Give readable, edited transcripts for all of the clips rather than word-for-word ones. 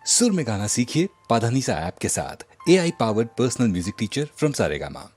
सुर में गाना सीखिए पाधानीसा ऐप के साथ। AI powered personal music teacher from Saregama.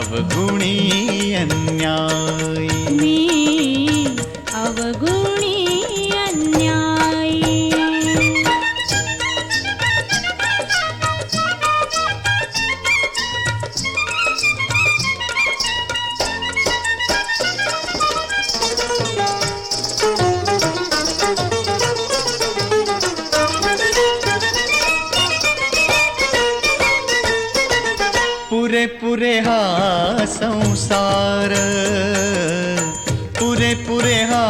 अवगुणी अन्यायी मी पुरे हा संसार, पुरे पुरे हा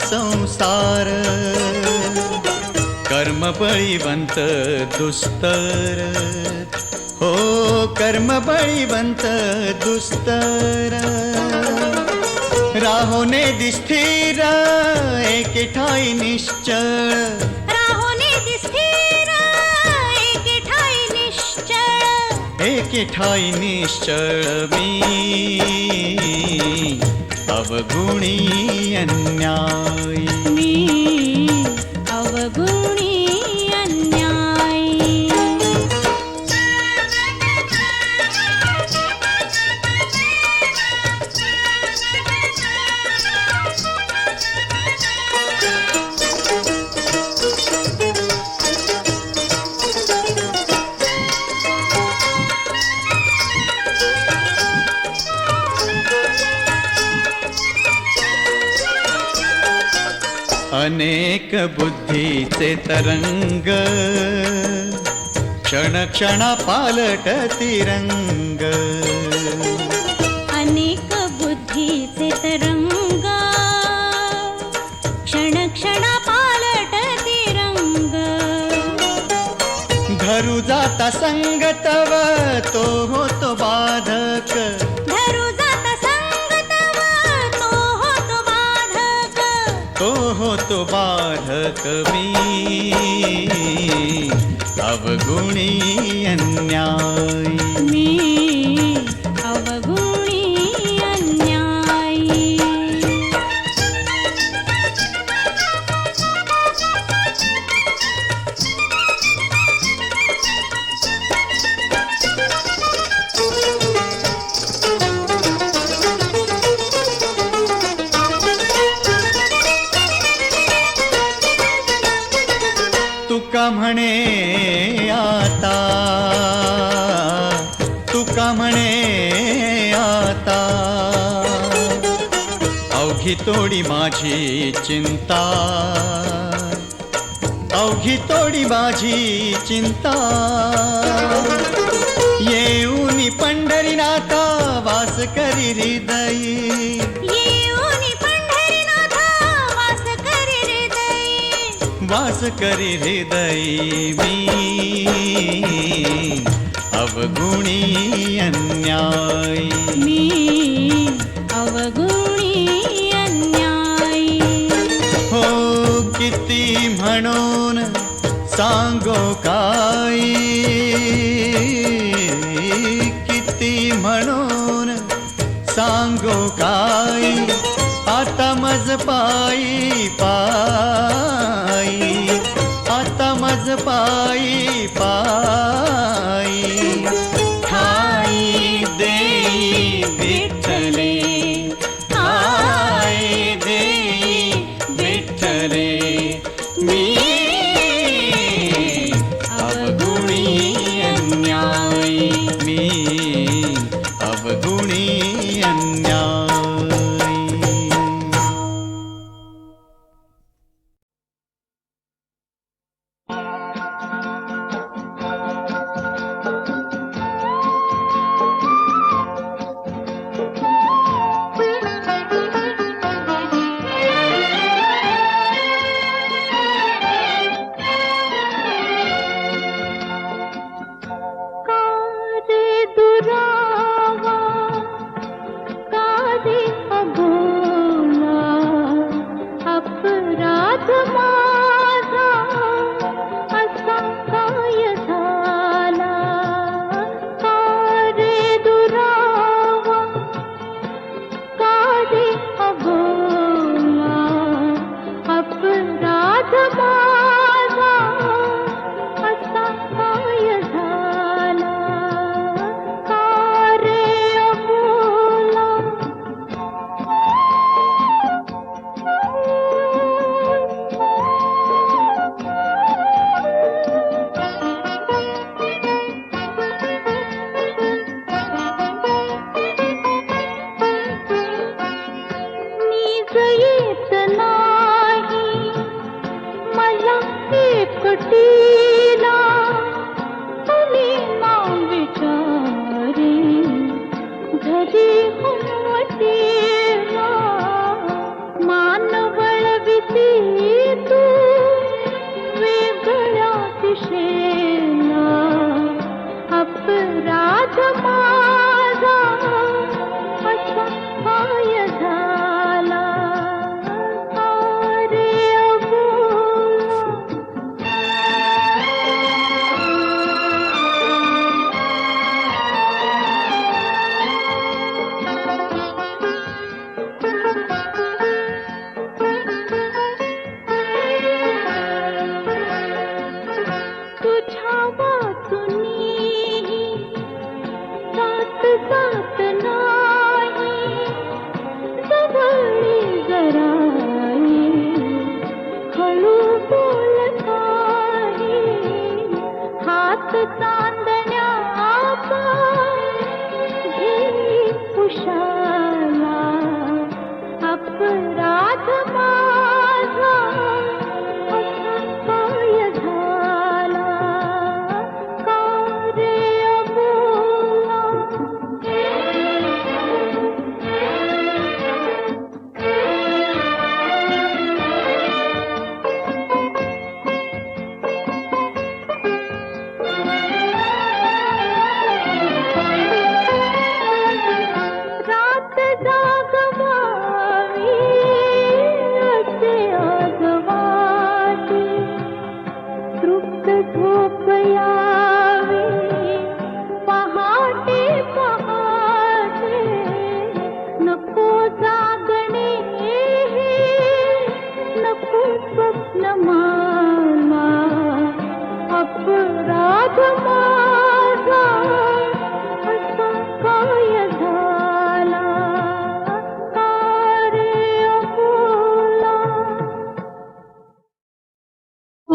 संसार, कर्म बळीवंत दुस्तर, हो कर्म बळीवंत दुस्तर, राहोने दिस्थिर एके ठाई निश्चळ, राहोने दिस्थिर एके ठाई निश्चळ, एके ठाई निश्चळ मी अवगुणी अन्यायी, मी अवगुणी अन्यायी. अनेक बुद्धीचे तरंग, क्षण क्षणा पालटती रंग, अनेक बुद्धीचे तरंग, क्षण क्षण पालटती रंग, धरू जाता संग तव तो होतो बाधक, धरू जात संग तव तो होतो बाधक, तो होतो बाधक मी अवगुणी अन्यायी, मी अवगुणी अन्यायी. तुका म्हणे आता, तुका म्हणे आता, अवघी तोडी माझी चिंता, अवघी तोडी माझी चिंता, येऊनी पंढरीनाथा वास करी हृदयी, येऊनी पंढरीनाथा वास करी हृदयी, वास करी हृदयी मी अवगुणी अन्यायी, मी अवगुणी अन्यायी. हो किती म्हणून सांगो काही, किती म्हणून सांगो काही, आता मज पायी पायी, आता मज पायी पायी, ठाई देई विठ्ठले, ठाई देई विठ्ठले, मी अवगुणी अन्यायी, मी अवगुणी अन्यायी. एकटीला तुली ना विचारी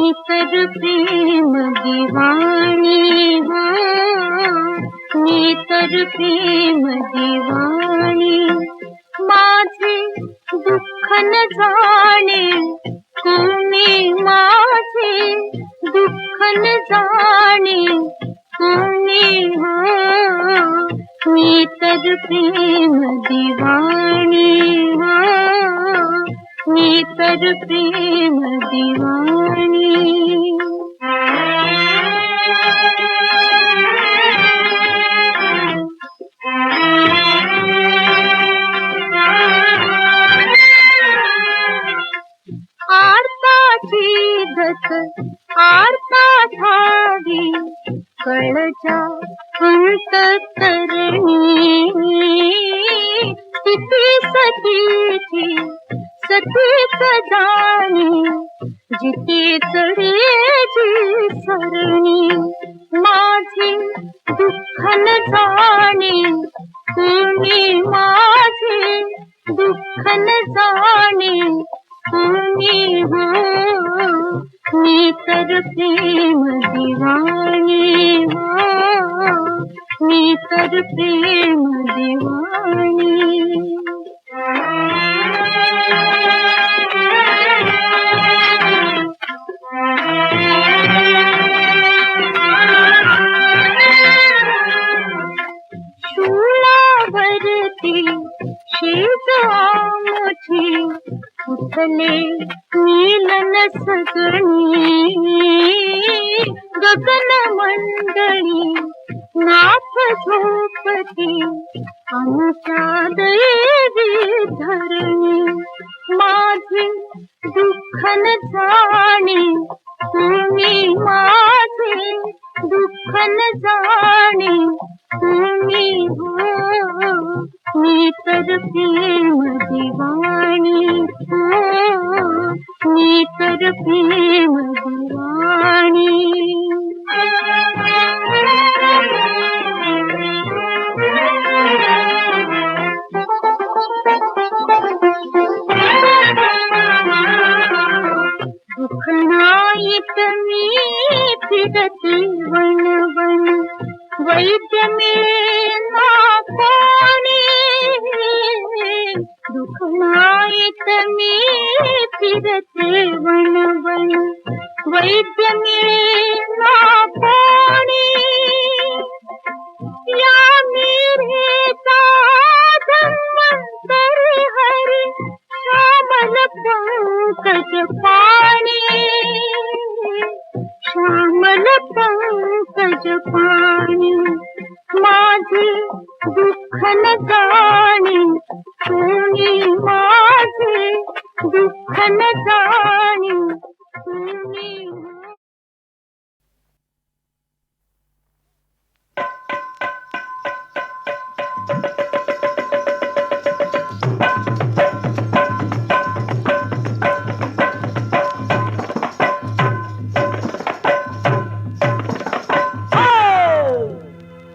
मी तर प्रेम दिवाणी हो, मी तर प्रेम दिवाणी. माझे दुःख न जाणे कोणी, माझे दुःख न जाणे कोणी हो. मी तर प्रेम दिवाणी हो, मी तर प्रेम दिवाणी. आरताची धक आरता ठावी कळच्या अंतरणी. तिथे सतीची सतीच जाणी, जिथे चढेची सरणी. माझे दुःख न जाणे कोणी, माझे दुःख न जाणे कोणी हो. मी तर प्रेम दिवाणी हो, मी तर प्रेम दिवाणी. शूळावरती शेज आमची उठले नीलन सगणी. गगन मंडळी नाथ झोपती आमच्या दैवी धरणी. माझे दुःख न जाणे कोणी, माझे दुःख न जाणे कोणी हो. मी तर प्रेम दिवाणी हो, मी तर प्रेम दिवाणी. दुःख नाहीत मी फिरते वन वन, वैद्य मिळेना कोणी. दुःख नाहीत मी फिरते वन वन, वैद्य मिळेना कोणी. या मिरेचा धन्वंतरी हरी, श्यामल पंकज पाणी, श्यामल पंकज पाणी. माझे दुःख न जाणे कोणी, माझे दुःख न जाणे कोणी.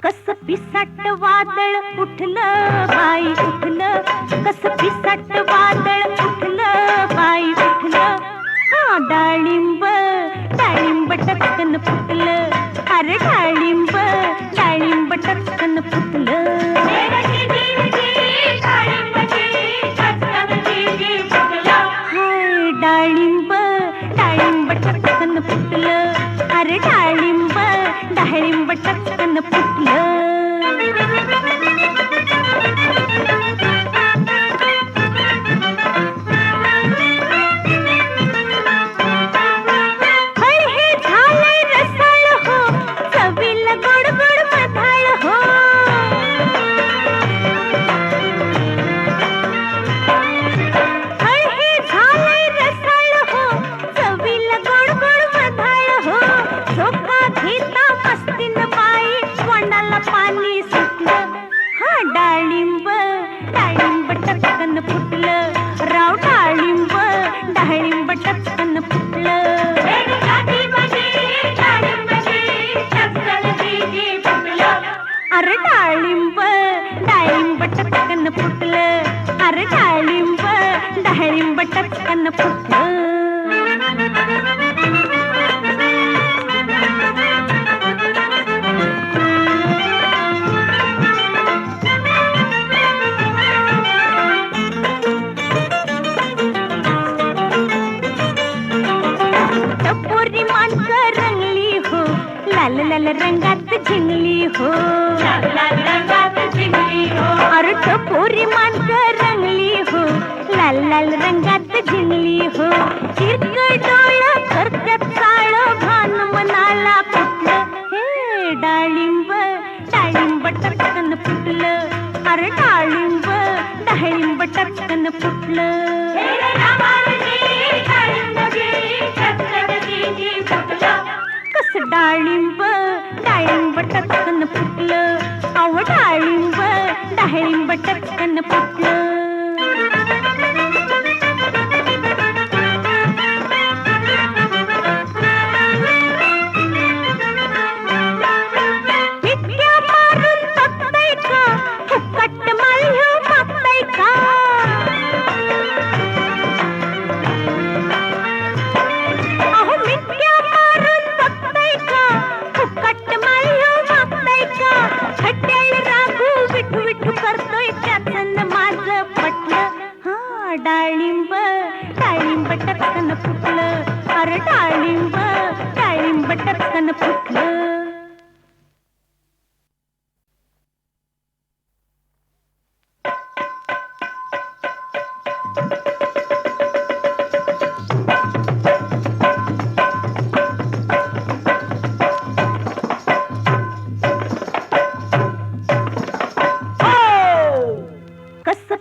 कस पिसाट वादळ उठलं बाई उठलं, कस पिसाट वादळ उठलं बाई उठलं. हा डाळिंब डाळिंब टचकन फुटलं, अरे डाळिंब डाळिंब टचकन फुटलं. हाय डाळिंब डाळिंब टचकन फुटलं, अरे डाळिंब डाळिंब टचकन फुटलं. टचकन फुटलं. लाल लाल रंगात झिंगली हो, लाल लाल रंगात झिंगली हो. अरे टपोरी माणसं रंगली हो, लाल लाल रंगात झिंगली हो. चिरकळ डोळं करत्यात काळ, भान मनाला कुठलं हे डाळिंब डाळिंब टचकन फुटलं. अरे डाळिंब डाळिंब टचकन फुटलं. कस डाळिंब डाळिंब टचकन फुटलं, अहो डाळिंब डाळिंब टचकन फुटलं. डाळिंब डाळिंब टचकन फुटलं, अरे डाळिंब डाळिंब टचकन फुटलं.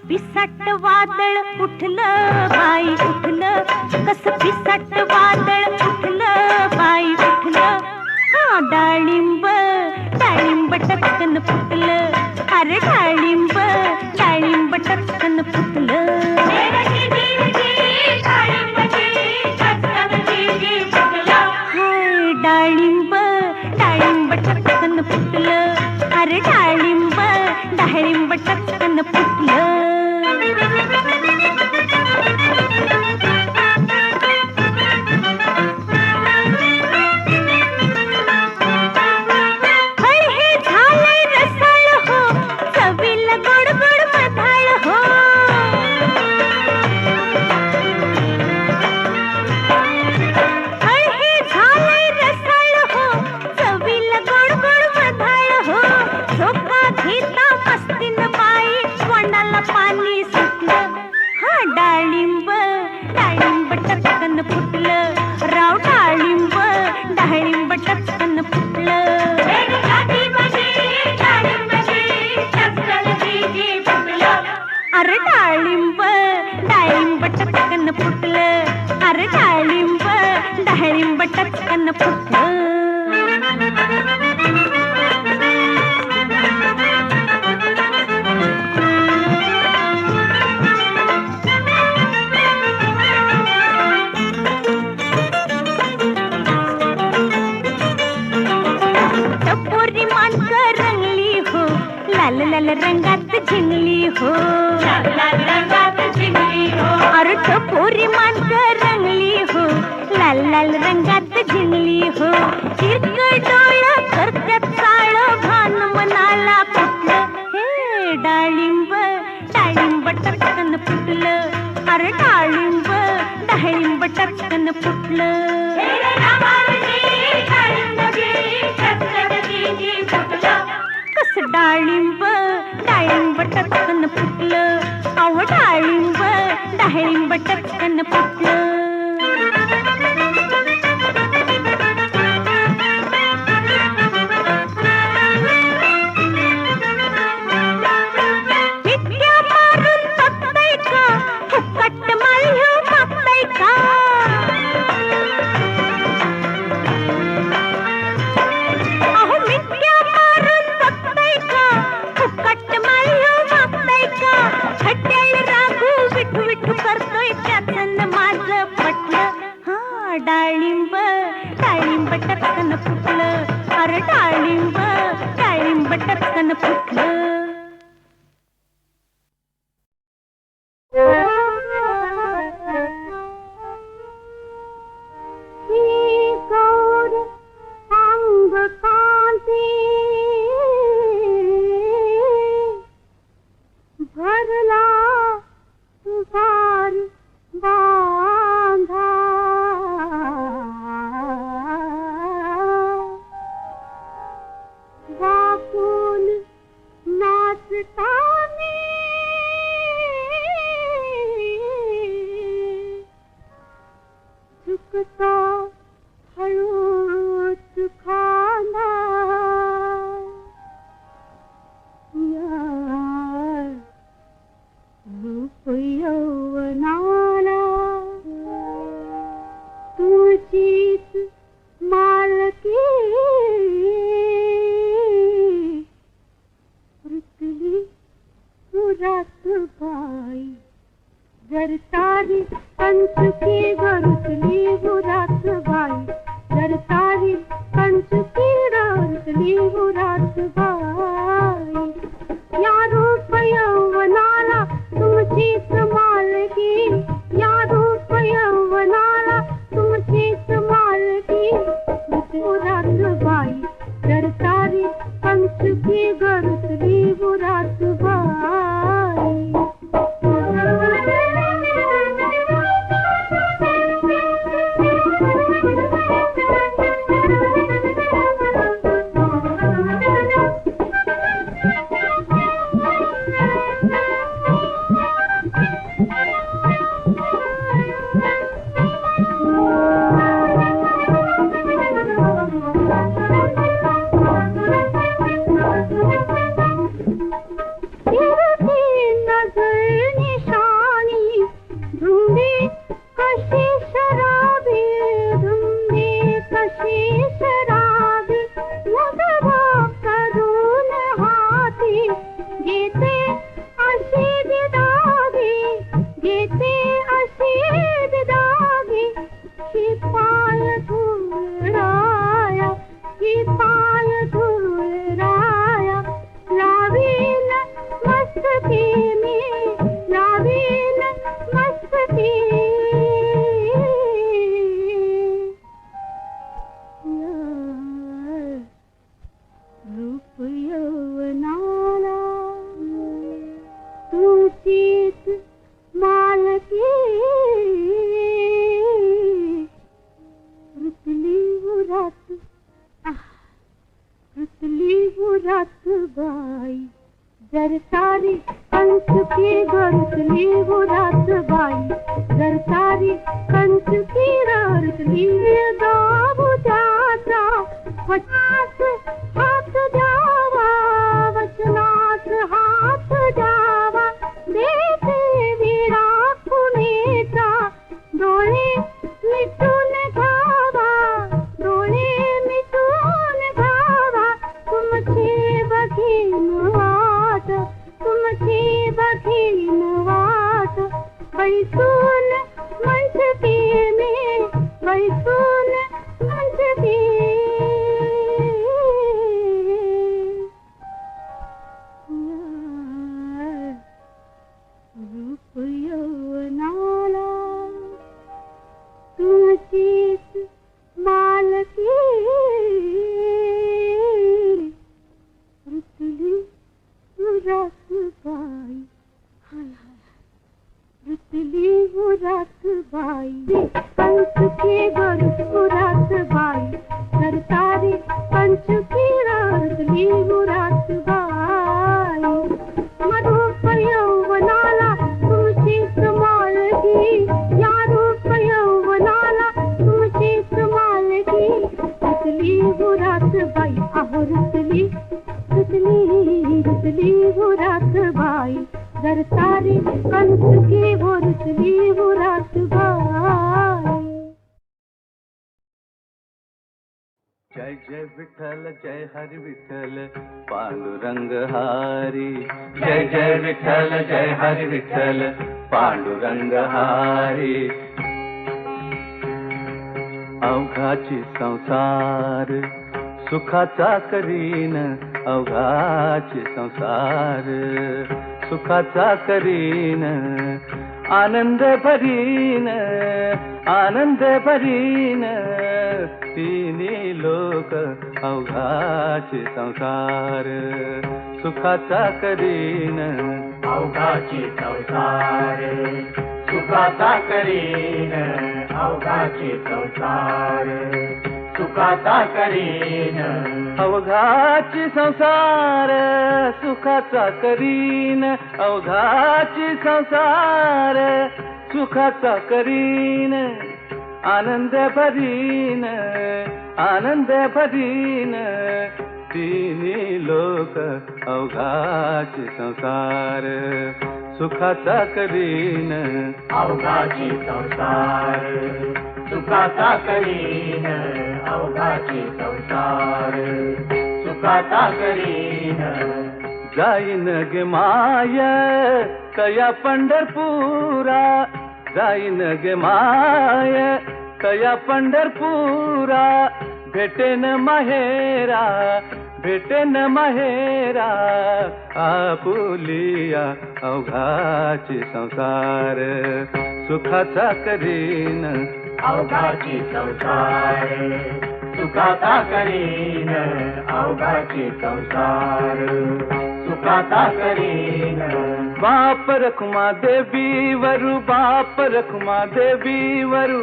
पिसाट वादळ उठलं बाई उठलं, कस पिसाट वादळ उठलं बाई उठलं. हा डाळिंब डाळिंब टचकन फुटलं, अरे डाळिंब डाळिंब टचकन फुटलं. हाय डाळिंब डाळिंब टचकन फुटलं, अरे डाळिंब डाळिंब टचकन फुटलं. पाणी सुटलं, हा डाळिंब डाळिंब टचकन फुटलं, राव डाळिंब डाळिंब टचकन फुटलं. अरे डाळिंब डाळिंब टचकन फुटलं, अरे डाळिंब डाळिंब टचकन फुटलं. लाल लाल रंगात झिंगली हो, लाल लाल रंगात झिंगली हो. अरे टपोरी माणसं रंगली हो, लाल लाल रंगात झिंगली हो. चिरकळ डोळं करत्यात काळ, भान मनाला कुठलं हे डाळिंब डाळिंब टचकन फुटलं, अरे डाळिंब डाळिंब टचकन फुटलं. कस डाळिंब डाळिंब टचकन फुटलं, अहो डाळिंब डाळिंब टचकन फुटलं. डाळिंब डाळिंब टचकन फुटलं, अरे डाळिंब डाळिंब टचकन फुटलं. भरला तुझार बांधा टाकता हळूच खांदा या रूप यौवनाला तुझीच मालकी रुतली तुरात बाई जर तारी कंचुकी गरुतली गुरात बाई जर तारी कंचुकी गरुतली गुरात बाई या रूप यौवनाला तुमचीच मालकी या रूप यौवनाला तुमचीच मालकी गुरात बाई जर तारी कंचुकी गरुतली गुरात बाई जर तारी कंचुकी गरुतली गुरात बाई जर तारी कंचुकी गरुतली दाबू त्याचा वचनात हात द्यावा वचनात हात द्यावा देते विडा कुणीचा डोळे मिटून घ्यावा डोळे मिटून घ्यावा तुमची बघीन वाट तुमची बघीन वाट बैसून म्हणते मी बैसून म्हणते रूप यौवनाला तुमचीच मालकी रुतली गुरात बाई हाय हाय रुतली गुरात बाई कंचुकी गुरात बाई जर तारी कंचुकी रुतली गुरात बाई मधुप यौवनाला तुमचीच मालकी या रूप यौवनाला तुमचीच मालकी रुतली गुरात बाई अहो रुतली रुतली रुतली गुरात बाई जर तारी कंचुकी रुतली गुरात बाई जय जय विठ्ठल जय हरि विठ्ठल पांडुरंग हारी जय जय विठ्ठल जय हरि विठ्ठल पांडुरंग हारी अवघाची संसार सुखाचा करीन अवघाची संसार सुखाचा करीन आनंद भरीन तिन्ही लोक अवघाचे संसार सुखाचा करीन अवघाची संसार सुखाचा करीन अवघाची संसार सुखाचा करीन अवघाची संसार सुखाचा करीन अवघाची संसार सुखाचा करीन आनंद भरीन आनंद भरीन तिन्ही लोक अवघाचे संसार सुखाचा करीन अवघाची संसार सुखाचा करीन अवघाची संसार सुखाचा करीन जाईन गे माय कया पंढरपुरा जाईन गे माय कया पंढरपुरा भेटेन माहेरा भेटेन माहेरा आपुलिया अवघाची संसार सुखाचा करीन अवघाची संसार सुखाचा करीन अवघाची संसार सुखाचा करीन बाप रखुमा देवी वरु बाप रखुमा देवी वरु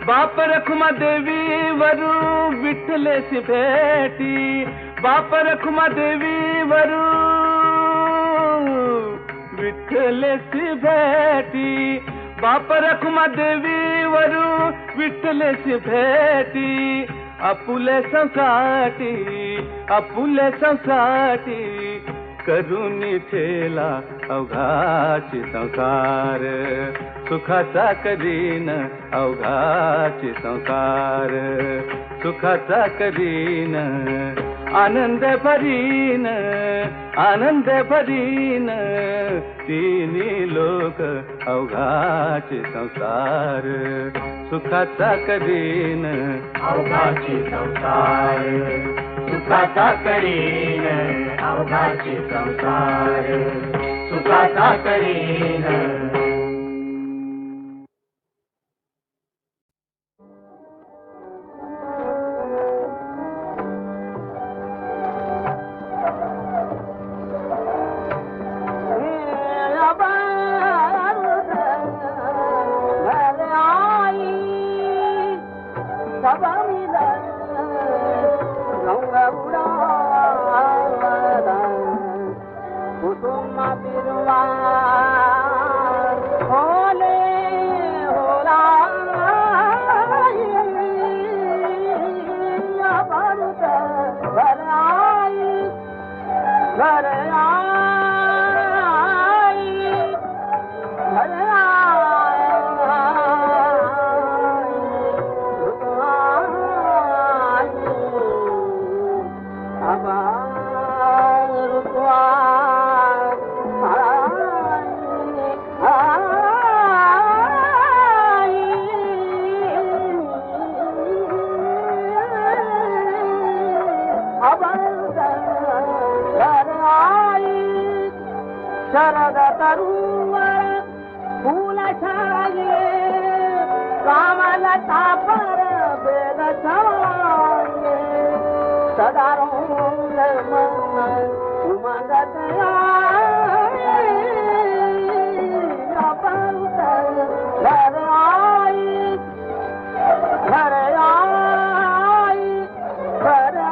बाप रखुमा देवी वरु विठ्ठलेसी भेटी बाप रखुमा देवी वरु विठ्ठलेसी भेटी बाप रखुमा देवी वरु विठ्ठलेसी भेटी आपुले संसाटी करुणी ठेला अवघाची संसार सुखाचा करीन अवघाची संसार सुखाचा करीन आनंद भरीन तिन्ही लोक अवघाचे संसार सुखाचा करीन अवघाची संसार सुखाचा करीन अवघाची संसार सुखाचा करीन शरद तरुवर फूल छाये कामलता पर बेल छाये सदा रोल मन उमंगत आए घर आई घर आई घर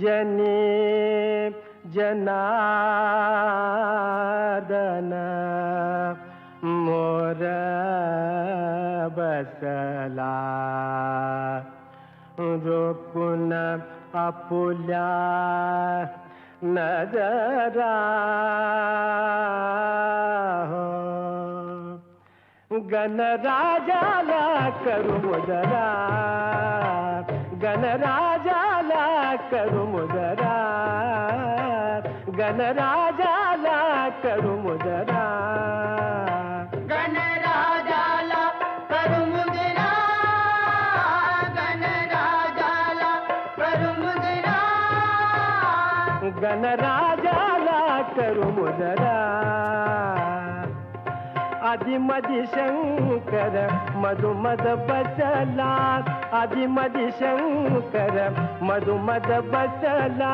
जनी जनार्दन मोर बसला रोकुन आपुल्या नजरा हो गणराजाला करू मुजरा गणराजाला करू मुजरा गणराजाला करू मुजरा गणराजाला करू मुजरा गणराजाला करू मुजरा गणराजाला करू मुजरा आधी मधी शंकर मधुमद बसला आधी मधी शंकर मधुमद बसला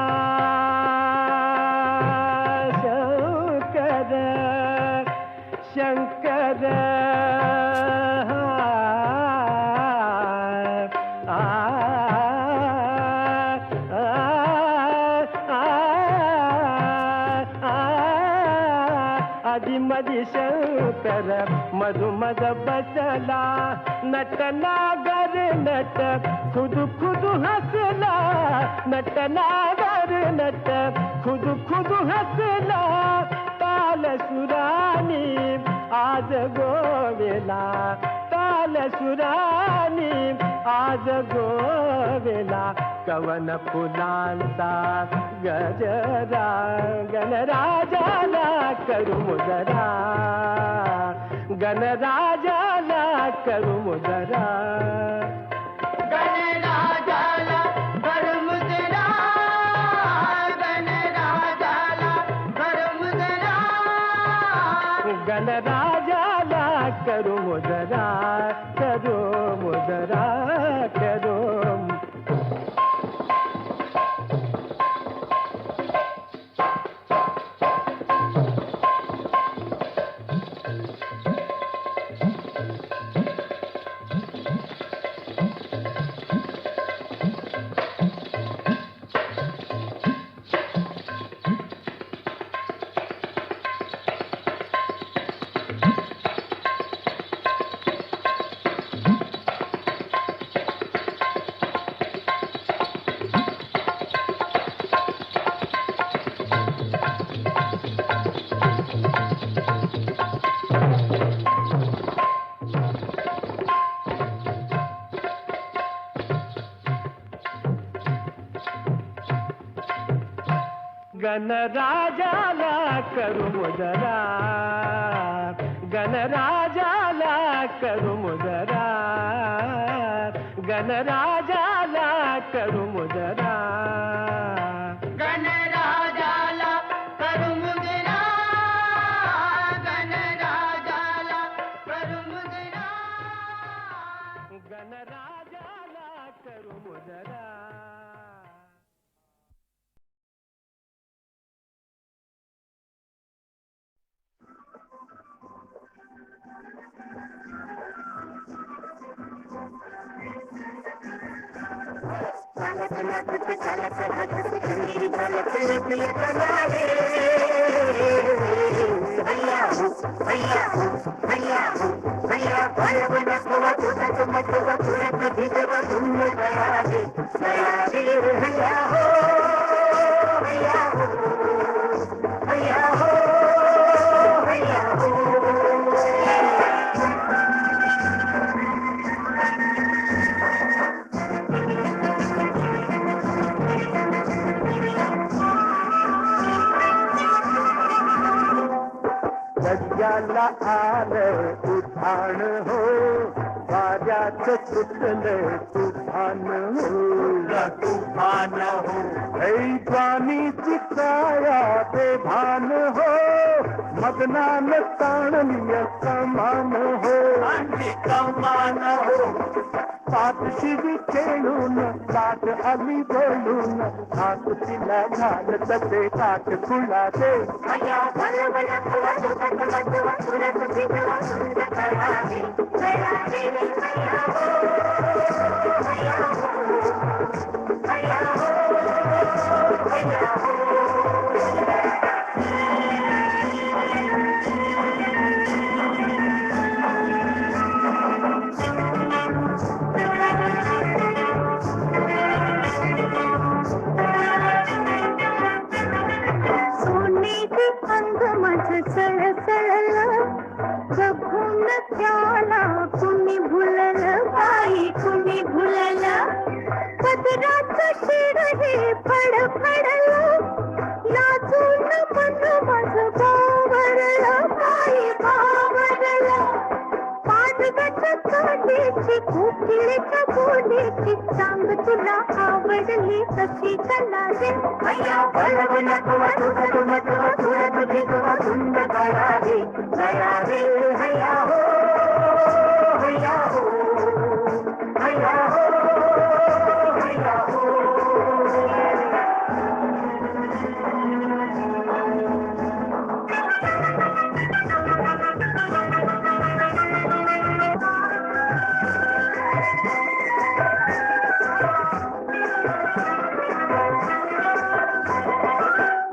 शंकर शंकर आधी मधी शंकर मधुमद बसला नट नागर नट खुद खुद हसला नट नागर नट खुद खुद हसला ताल सुरानी आज गोवेला ताल सुरानी आज गोवेला कवन फुलांचा गजरा गणराजाला करू मुजरा गणराजाला करू मुजरा गणराजाला करू मुजरा गणराजाला करू मुजरा गणराजाला करू मुजरा करू मुजरा करू गणराजाला करू मुजरा गणराजाला करू मुजरा गणराजाला करू मुजरा गणराजाला करू मुजरा गणराजाला करू मुजरा गणराजाला करू मुजरा सज्जाला आलं उठाण हो वाऱ्यात सुटलं तुफान हो तुफान हो ऐवानीची काया बेभान हो मगनान ताणलीय कमान हो कमान हो पात शिवी खेळून काट आली बोलून हात तिला घाल तसे काट खुला दे हो सोनेची अंग माझं सळसळलं बघून त्याला कुणी भुललं बाई कुणी भुललं पदराचं शिर हे फडफडलं लाजून मन माझं बावरलं बाई बावरलं पानगट काढीची कोकिळेच्या बोलीची चांग तुला आवडली कशी कला रे भैया बलव नको तुझ मतो तुझ तुझी तुझ धुंद गया रे हैया हो हैया हो हैया हो हैया हो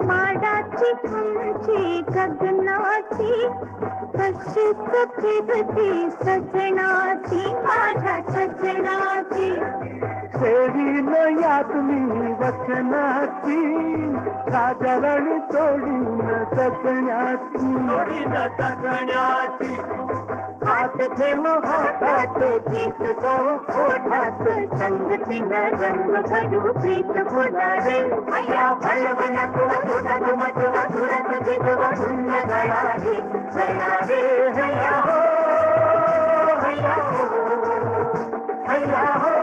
माडाची उंची गगनाची कशीच फिरती सजनाची माझ्या सजनाची सेवीन यात मी वचनाची राजाराणी तोडीन जगण्याची हात ठेव हातात गीत गाऊ ओठात संगतीनं रंग भरू प्रीत बोलावे भैया बलव नको तुझ मतो तुझ तुझी तुझ धुंद गया रे हैया हो हैया हो हैया हो